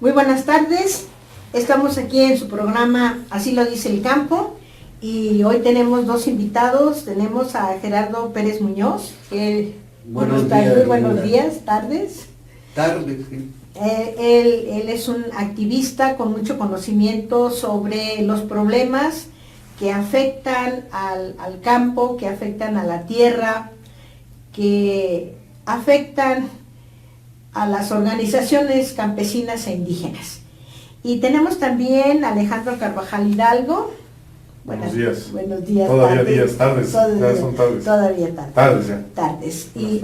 Muy buenas tardes, estamos aquí en su programa Así lo dice el campo y hoy tenemos dos invitados. Tenemos a Gerardo Pérez Muñoz, que Buenos días, tardes. Tardes, sí. Él es un activista con mucho conocimiento sobre los problemas que afectan al campo, que afectan a la tierra, que afectan a las organizaciones campesinas e indígenas. Y tenemos también a Alejandro Carvajal Hidalgo. Buenos días. Buenos días. Todavía días, tardes. Todavía, ya son tardes. Todavía tardes. Tardes ya. Tardes. Y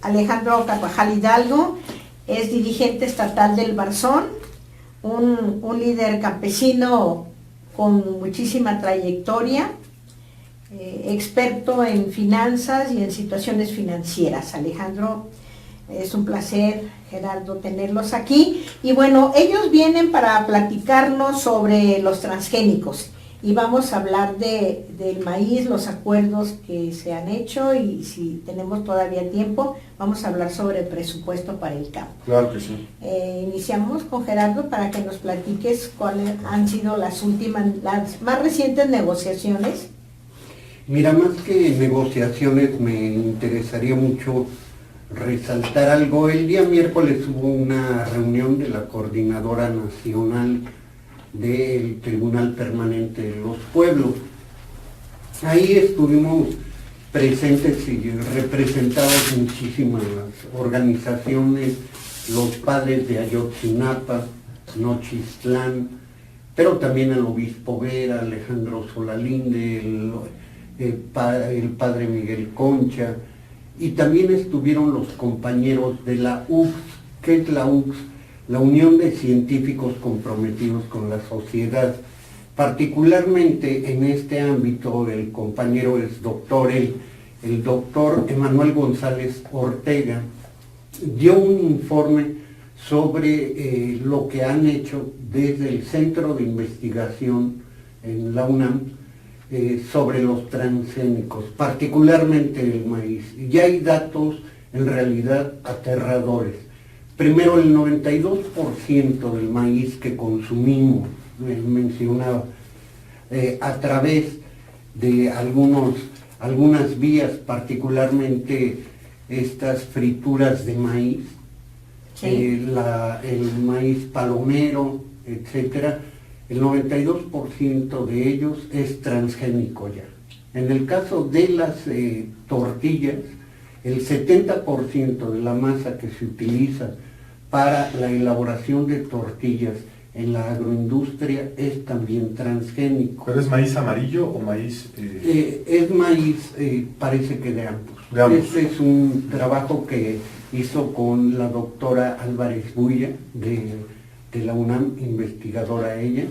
Alejandro Carvajal Hidalgo es dirigente estatal del Barzón, un líder campesino con muchísima trayectoria, experto en finanzas y en situaciones financieras. Alejandro, es un placer, Gerardo, tenerlos aquí. Y bueno, ellos vienen para platicarnos sobre los transgénicos y vamos a hablar del maíz, los acuerdos que se han hecho, y si tenemos todavía tiempo, vamos a hablar sobre el presupuesto para el campo. Claro que sí. Iniciamos con Gerardo para que nos platiques cuáles han sido las más recientes negociaciones. Mira, más que negociaciones, me interesaría mucho resaltar algo. El día miércoles hubo una reunión de la Coordinadora Nacional del Tribunal Permanente de los Pueblos. Ahí estuvimos presentes y representados muchísimas organizaciones, los padres de Ayotzinapa, Nochistlán, pero también el obispo Vera, Alejandro Solalinde, el padre Miguel Concha, y también estuvieron los compañeros de la UCS. ¿Qué es la UCS? La Unión de Científicos Comprometidos con la Sociedad. Particularmente en este ámbito, el compañero es el doctor Emanuel González Ortega, dio un informe sobre lo que han hecho desde el Centro de Investigación en la UNAM sobre los transgénicos, particularmente el maíz. Y hay datos en realidad aterradores. Primero, el 92% del maíz que consumimos, mencionaba, a través de algunas vías, particularmente estas frituras de maíz, sí. El maíz palomero, etcétera, el 92% de ellos es transgénico ya. En el caso de las tortillas, el 70% de la masa que se utiliza para la elaboración de tortillas en la agroindustria es también transgénico. ¿Pero es maíz amarillo o maíz...? Es maíz, parece que de ambos. Este es un trabajo que hizo con la doctora Álvarez Bulla de la UNAM, investigadora ella,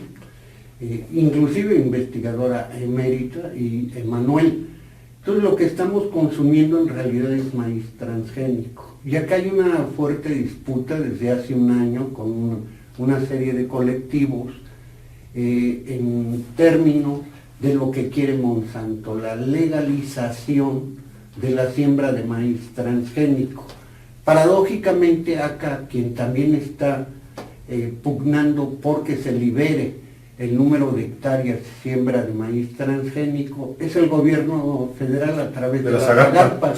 inclusive investigadora emérita, y Emanuel. Entonces lo que estamos consumiendo en realidad es maíz transgénico. Y acá hay una fuerte disputa desde hace un año con una serie de colectivos en términos de lo que quiere Monsanto, la legalización de la siembra de maíz transgénico. Paradójicamente acá quien también está pugnando porque se libere el número de hectáreas de siembra de maíz transgénico es el gobierno federal a través de la SAGARPA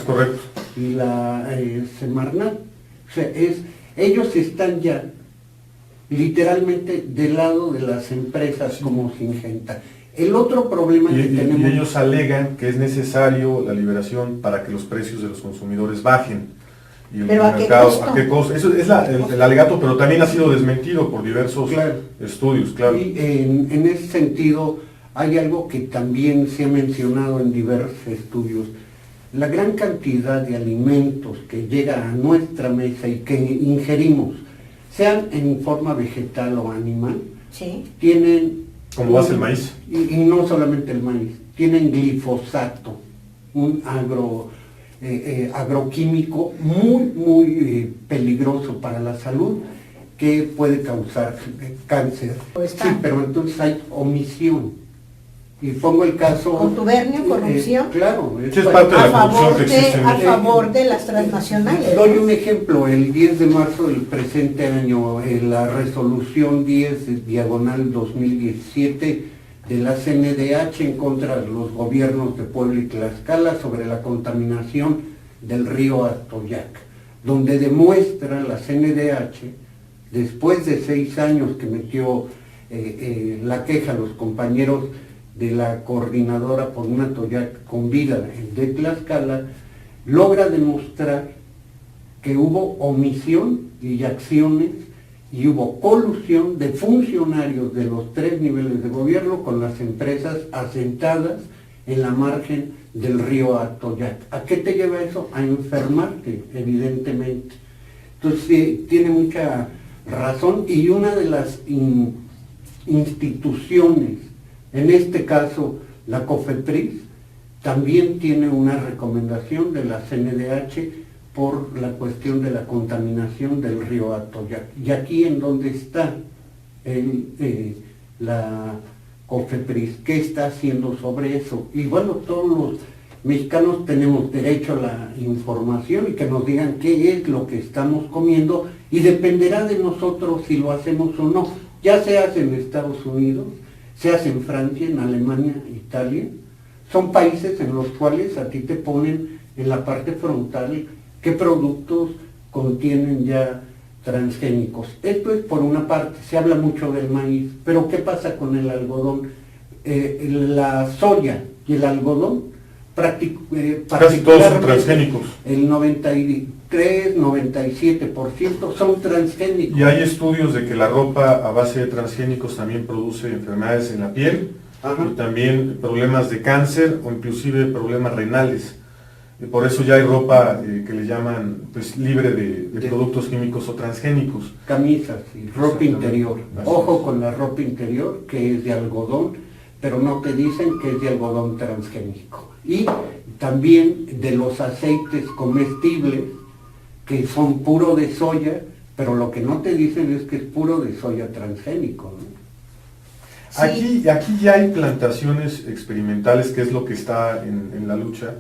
y la Semarnat. O sea, ellos están ya literalmente del lado de las empresas como Syngenta. El otro problema que tenemos... Y ellos alegan que es necesario la liberación para que los precios de los consumidores bajen. Y el mercado, ¿a qué costo? Eso es el alegato, pero también ha sido desmentido por diversos estudios, claro. Y en ese sentido hay algo que también se ha mencionado en diversos estudios. La gran cantidad de alimentos que llega a nuestra mesa y que ingerimos, sean en forma vegetal o animal, sí, tienen... ¿Cómo base el maíz? Y no solamente el maíz, tienen glifosato, un agroquímico muy peligroso para la salud, que puede causar cáncer. Sí, pero entonces hay omisión. Y pongo el caso... Contubernio, corrupción. Claro. Es parte de la corrupción que existe en A México. favor de las transnacionales. Doy un ejemplo, el 10 de marzo del presente año, en la resolución 10/2017 de la CNDH en contra de los gobiernos de Puebla y Tlaxcala sobre la contaminación del río Atoyac, donde demuestra la CNDH, después de 6 años que metió la queja a los compañeros de la coordinadora por un Atoyac con vida de Tlaxcala, logra demostrar que hubo omisión y acciones y hubo colusión de funcionarios de los 3 niveles de gobierno con las empresas asentadas en la margen del río Atoyac. ¿A qué te lleva eso? A enfermarte, evidentemente. Entonces sí, tiene mucha razón, y una de las instituciones, en este caso la COFEPRIS, también tiene una recomendación de la CNDH por la cuestión de la contaminación del río Atoyac. Y aquí en donde está la COFEPRIS, ¿qué está haciendo sobre eso? Y bueno, todos los mexicanos tenemos derecho a la información y que nos digan qué es lo que estamos comiendo, y dependerá de nosotros si lo hacemos o no. Ya se hace en Estados Unidos, se hace en Francia, en Alemania, Italia. Son países en los cuales a ti te ponen en la parte frontal qué productos contienen ya transgénicos. Esto es por una parte. Se habla mucho del maíz, pero ¿qué pasa con el algodón? La soya y el algodón casi todos son transgénicos. El 93-97% son transgénicos. Y hay estudios de que la ropa a base de transgénicos también produce enfermedades en la piel. Ajá. Y también problemas de cáncer o inclusive problemas renales. Por eso ya hay ropa que le llaman pues libre de productos químicos o transgénicos. Camisas y ropa interior. Ojo con la ropa interior, que es de algodón, pero no te dicen que es de algodón transgénico. Y también de los aceites comestibles, que son puro de soya, pero lo que no te dicen es que es puro de soya transgénico, ¿no? Sí. Aquí ya hay plantaciones experimentales, que es lo que está en la lucha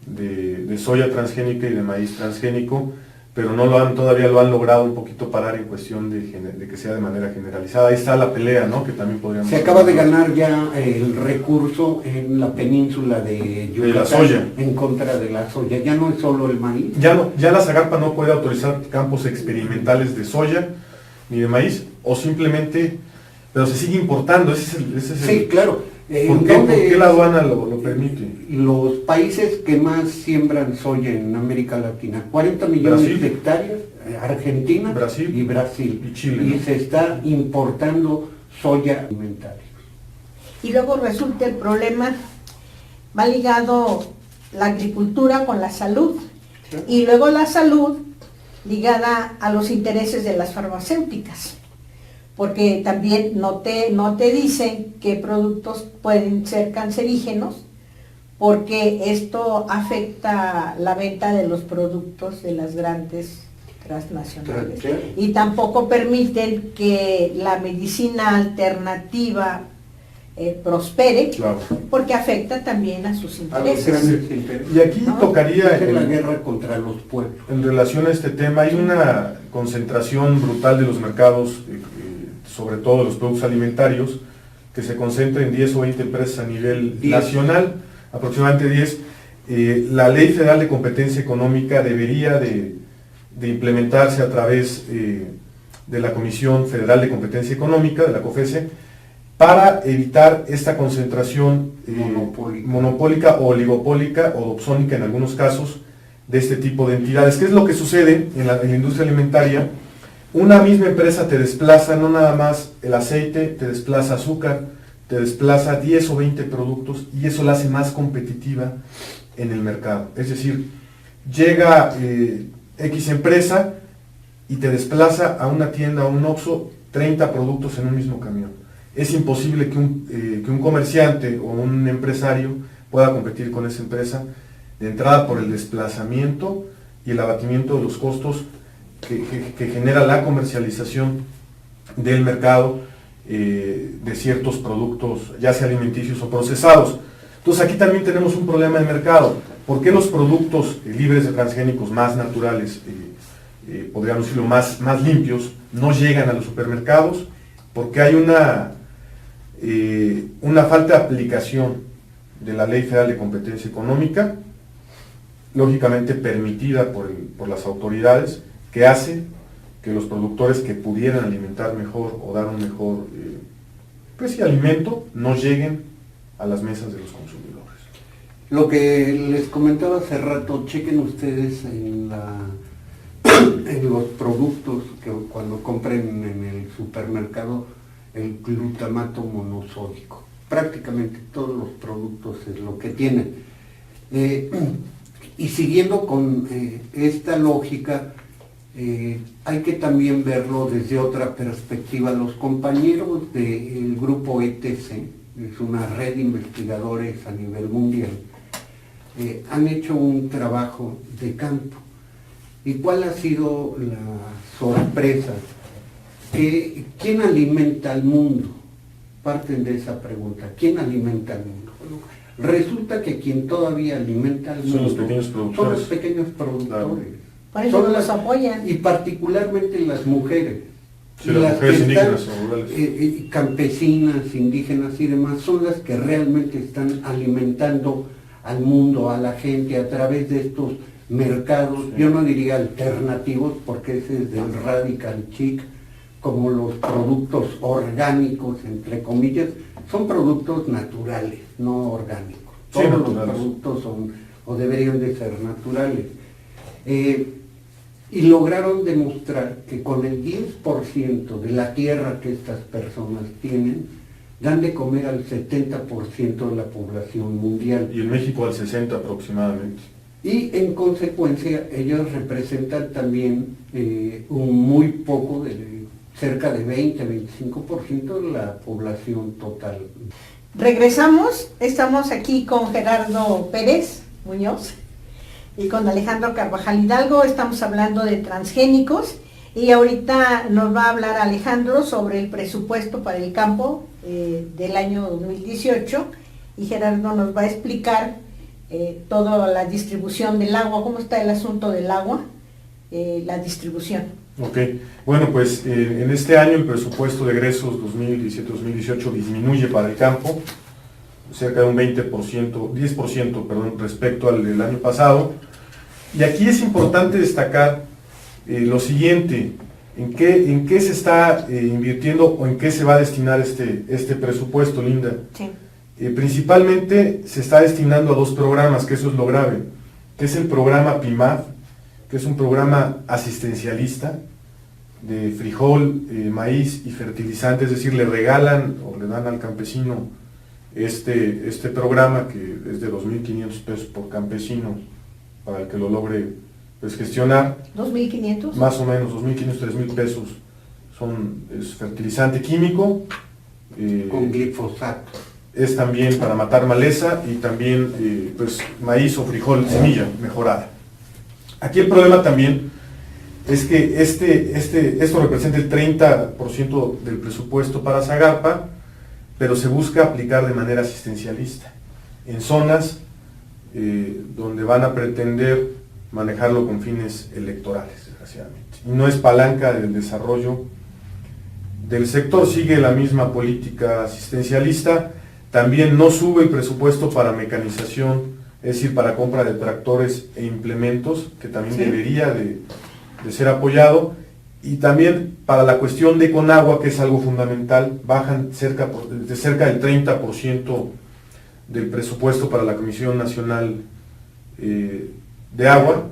de soya transgénica y de maíz transgénico, pero todavía lo han logrado un poquito parar en cuestión de que sea de manera generalizada. Ahí está la pelea, ¿no? Que también podríamos... Se acaba de ganar ya el recurso en la península de Yucatán, de la soya, en contra de la soya. Ya no es solo el maíz. Ya la Zagarpa no puede autorizar campos experimentales de soya ni de maíz, o simplemente, pero se sigue importando. Sí, claro. ¿Por qué la aduana lo permite? Los países que más siembran soya en América Latina, 40 millones de hectáreas, Argentina, Brasil y Brasil. Y Chile. Y se está importando soya alimentaria. Y luego resulta el problema, va ligado la agricultura con la salud, ¿sí? Y luego la salud ligada a los intereses de las farmacéuticas, porque también no te dicen qué productos pueden ser cancerígenos, porque esto afecta la venta de los productos de las grandes transnacionales. Y tampoco permiten que la medicina alternativa prospere, claro, porque afecta también a sus intereses. Y aquí tocaría la guerra contra los pueblos. En relación a este tema, hay una concentración brutal de los mercados, sobre todo de los productos alimentarios, que se concentra en 10 o 20 empresas a nivel nacional, aproximadamente 10. La Ley Federal de Competencia Económica debería de implementarse a través de la Comisión Federal de Competencia Económica, de la COFESE, para evitar esta concentración monopólica o oligopólica o dobsónica en algunos casos de este tipo de entidades. ¿Qué es lo que sucede en la industria alimentaria? Una misma empresa te desplaza no nada más el aceite, te desplaza azúcar, te desplaza 10 o 20 productos, y eso la hace más competitiva en el mercado. Es decir, llega X empresa y te desplaza a una tienda o un Oxxo 30 productos en un mismo camión. Es imposible que un comerciante o un empresario pueda competir con esa empresa, de entrada por el desplazamiento y el abatimiento de los costos que genera la comercialización del mercado, de ciertos productos, ya sea alimenticios o procesados. Entonces aquí también tenemos un problema de mercado. ¿Por qué los productos libres de transgénicos más naturales, podríamos decirlo más limpios, no llegan a los supermercados? Porque hay una falta de aplicación de la Ley Federal de Competencia Económica, lógicamente permitida por las autoridades, que hace que los productores que pudieran alimentar mejor o dar un mejor alimento no lleguen a las mesas de los consumidores. Lo que les comentaba hace rato, chequen ustedes en los productos que cuando compren en el supermercado el glutamato monosódico. Prácticamente todos los productos es lo que tienen. Y siguiendo con esta lógica, hay que también verlo desde otra perspectiva. Los compañeros del grupo ETC, es una red de investigadores a nivel mundial, han hecho un trabajo de campo. ¿Y cuál ha sido la sorpresa? ¿Quién alimenta al mundo? Parten de esa pregunta. ¿Quién alimenta al mundo? Bueno, resulta que quien todavía alimenta al mundo son los pequeños productores. Son los pequeños productores. Por eso los apoyan. Y particularmente las mujeres. Sí, las mujeres indígenas o rurales. Campesinas, indígenas y demás, son las que realmente están alimentando al mundo, a la gente, a través de estos mercados, sí. Yo no diría alternativos, porque ese es del radical chic, como los productos orgánicos, entre comillas, son productos naturales, no orgánicos. Sí, todos naturales. Los productos son, o deberían de ser naturales. Y lograron demostrar que con el 10% de la tierra que estas personas tienen, dan de comer al 70% de la población mundial. Y en México al 60% aproximadamente. Y en consecuencia ellos representan también un muy poco, cerca de 20-25% de la población total. Regresamos, estamos aquí con Gerardo Pérez Muñoz y con Alejandro Carvajal Hidalgo, estamos hablando de transgénicos y ahorita nos va a hablar Alejandro sobre el presupuesto para el campo del año 2018 y Gerardo nos va a explicar toda la distribución del agua, cómo está el asunto del agua, la distribución. Ok, bueno pues en este año el presupuesto de egresos 2017-2018 disminuye para el campo, cerca de un 10% respecto al del año pasado. Y aquí es importante destacar lo siguiente, en qué se está invirtiendo o en qué se va a destinar este presupuesto, Linda. Sí. Principalmente se está destinando a dos programas, que eso es lo grave, que es el programa PIMAD, que es un programa asistencialista de frijol, maíz y fertilizante, es decir, le regalan o le dan al campesino este programa que es de 2.500 pesos por campesino para el que lo logre pues, gestionar. ¿2.500? Más o menos, 2.500, 3.000 pesos. Es fertilizante químico. Con glifosato. Es también para matar maleza y también pues, maíz o frijol, semilla mejorada. Aquí el problema también es que esto representa el 30% del presupuesto para Zagarpa, pero se busca aplicar de manera asistencialista en zonas donde van a pretender manejarlo con fines electorales, desgraciadamente. Y no es palanca del desarrollo del sector, sigue la misma política asistencialista. También no sube el presupuesto para mecanización, es decir, para compra de tractores e implementos, que también sí debería de ser apoyado. Y también para la cuestión de Conagua, que es algo fundamental, bajan cerca del 30% del presupuesto para la Comisión Nacional de Agua,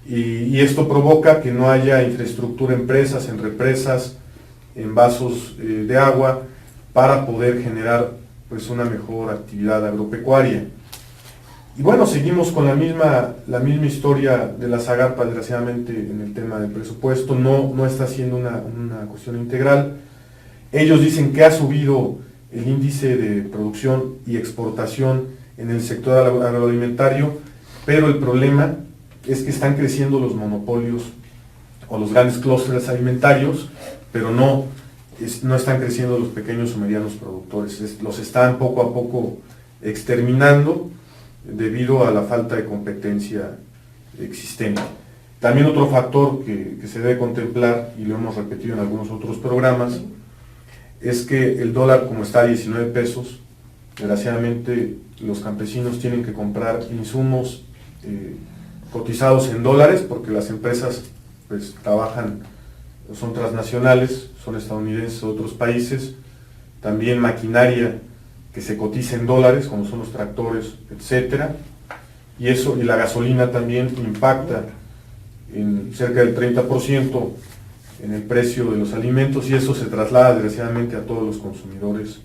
y esto provoca que no haya infraestructura en presas, en represas, en vasos de agua, para poder generar pues, una mejor actividad agropecuaria. Y bueno, seguimos con la misma historia de la Zagarpa, desgraciadamente, en el tema del presupuesto. No está siendo una cuestión integral. Ellos dicen que ha subido el índice de producción y exportación en el sector agroalimentario, pero el problema es que están creciendo los monopolios o los grandes clústeres alimentarios, pero no no están creciendo los pequeños o medianos productores, los están poco a poco exterminando debido a la falta de competencia existente. También otro factor que se debe contemplar, y lo hemos repetido en algunos otros programas, es que el dólar, como está a 19 pesos, desgraciadamente los campesinos tienen que comprar insumos cotizados en dólares, porque las empresas pues trabajan, son transnacionales, son estadounidenses o otros países, también maquinaria que se cotiza en dólares, como son los tractores, etcétera, y eso, y la gasolina también impacta en cerca del 30% en el precio de los alimentos, y eso se traslada desgraciadamente a todos los consumidores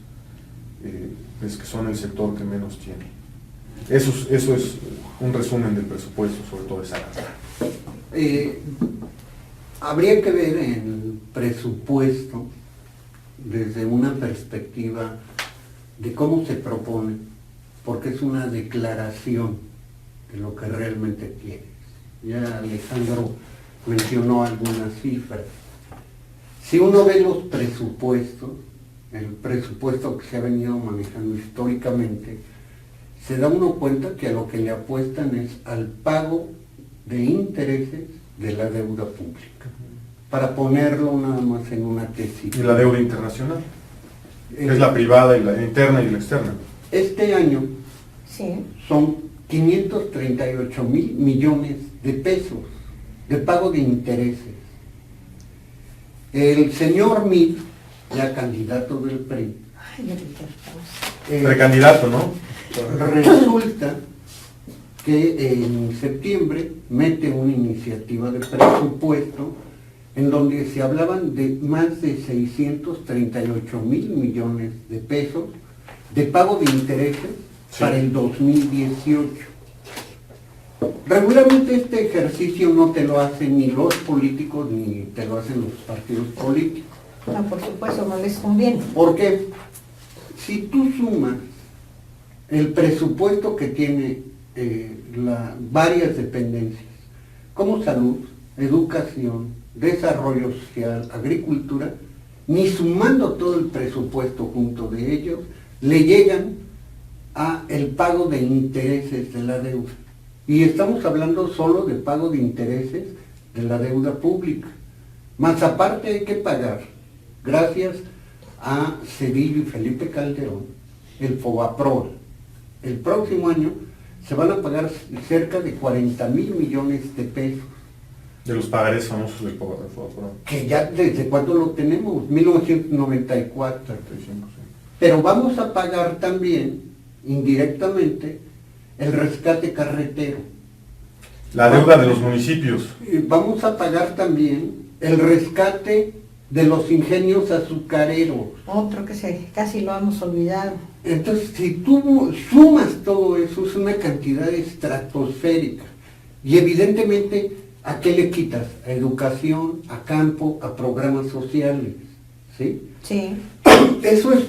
pues, que son el sector que menos tiene. Eso es un resumen del presupuesto sobre toda esa área. Habría que ver el presupuesto desde una perspectiva de cómo se propone, porque es una declaración de lo que realmente quieres. Ya Alejandro mencionó algunas cifras. Si uno ve los presupuestos, el presupuesto que se ha venido manejando históricamente, se da uno cuenta que a lo que le apuestan es al pago de intereses de la deuda pública, para ponerlo nada más en una tesis. ¿Y la deuda internacional? Es la privada, y la interna y la externa. Este año sí, son 538 mil millones de pesos de pago de intereses. El señor Meade, ya candidato del PRI, precandidato, ¿no? Resulta que en septiembre mete una iniciativa de presupuesto en donde se hablaban de más de 638 mil millones de pesos de pago de intereses para el 2018. Regularmente este ejercicio no te lo hacen ni los políticos ni te lo hacen los partidos políticos. No, por supuesto, no les conviene. Porque si tú sumas el presupuesto que tiene varias dependencias, como salud, educación, desarrollo social, agricultura, ni sumando todo el presupuesto junto de ellos, le llegan a el pago de intereses de la deuda. Y estamos hablando solo de pago de intereses de la deuda pública. Más aparte hay que pagar, gracias a Cedillo y Felipe Calderón, el FOBAPROA. El próximo año se van a pagar cerca de 40 mil millones de pesos. De los pagarés famosos del FOBAPROA. Que ya desde cuándo lo tenemos, 1994. 35, sí. Pero vamos a pagar también, indirectamente, el rescate carretero. La deuda de los municipios. Vamos a pagar también el rescate de los ingenios azucareros. Otro que casi lo hemos olvidado. Entonces, si tú sumas todo eso, es una cantidad estratosférica. Y evidentemente, ¿a qué le quitas? A educación, a campo, a programas sociales. ¿Sí? Sí. Eso es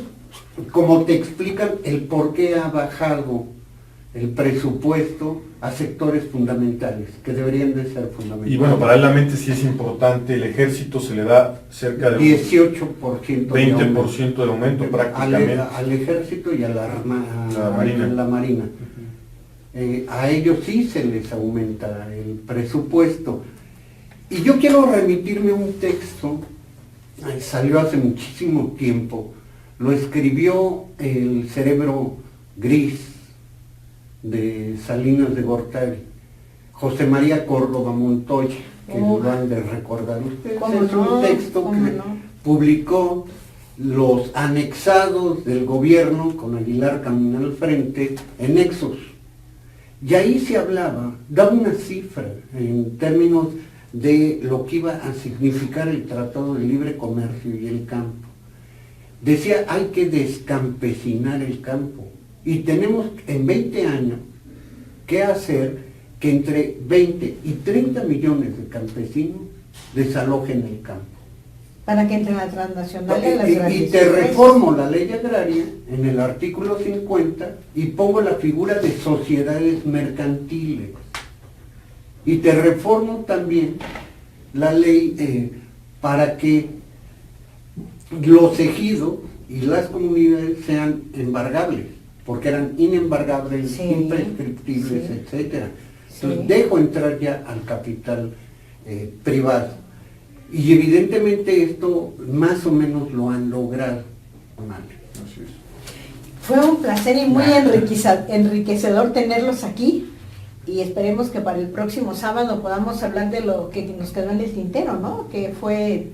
como te explican el por qué ha bajado el presupuesto a sectores fundamentales, que deberían de ser fundamentales. Y bueno, paralelamente sí es importante, el ejército se le da cerca de 18% 20% de aumento prácticamente. Al ejército y a la Marina. La Marina. A ellos sí se les aumenta el presupuesto. Y yo quiero remitirme a un texto, salió hace muchísimo tiempo, lo escribió el cerebro gris de Salinas de Gortari, José María Córdoba Montoya, que lo han de recordar ustedes. Es un texto que publicó los anexados del gobierno con Aguilar Camín al frente en Nexos. Y ahí se hablaba, daba una cifra en términos de lo que iba a significar el Tratado de Libre Comercio y el campo. Decía, hay que descampesinar el campo. Y tenemos en 20 años que hacer que entre 20 y 30 millones de campesinos desalojen el campo. Para que entre la transnacional y las grandes y te reformo la ley agraria en el artículo 50 y pongo la figura de sociedades mercantiles. Y te reformo también la ley para que los ejidos y las comunidades sean embargables, porque eran inembargables, Sí, imprescriptibles, sí, etcétera. Entonces sí. dejo entrar ya al capital privado. Y evidentemente esto más o menos lo han logrado. Así es. Fue un placer y muy enriquecedor tenerlos aquí, y esperemos que para el próximo sábado podamos hablar de lo que nos quedó en el tintero, ¿no? Que fue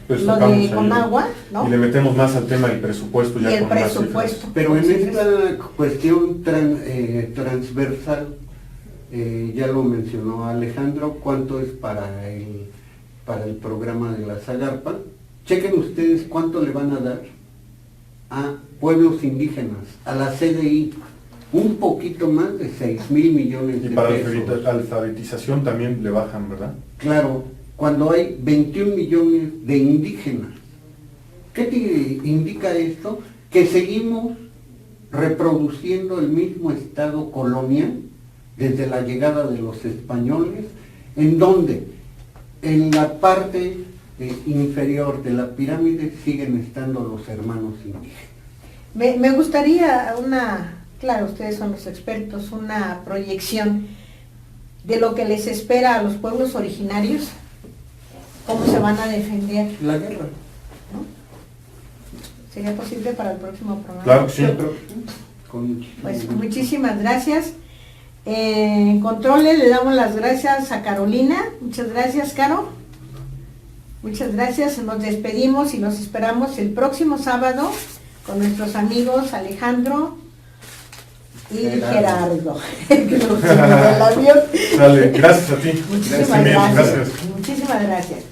Pues lo tocamos de ahí, Conagua, ¿no? y le metemos más al tema del presupuesto ya Y el con más presupuesto. cifras. Pero en esta cuestión transversal, ya lo mencionó Alejandro, cuánto es para el programa de la Zagarpa. Chequen ustedes cuánto le van a dar a pueblos indígenas, a la CDI, un poquito más de 6,000 millones de Y para pesos. la alfabetización también le bajan, ¿verdad? Claro, cuando hay 21 millones de indígenas. ¿Qué te indica esto? Que seguimos reproduciendo el mismo estado colonial desde la llegada de los españoles, en donde en la parte inferior de la pirámide siguen estando los hermanos indígenas. Me gustaría claro, ustedes son los expertos, una proyección de lo que les espera a los pueblos originarios, cómo se van a defender, La guerra. ¿no? ¿Sería posible para el próximo programa? Claro que sí. Pues muchísimas gracias. En controles le damos las gracias a Carolina. Muchas gracias, Caro. Muchas gracias. Nos despedimos y los esperamos el próximo sábado con nuestros amigos Alejandro y Gerardo. Que nos subió del avión. Dale, gracias a ti. Muchísimas gracias. Gracias. Muchísimas gracias.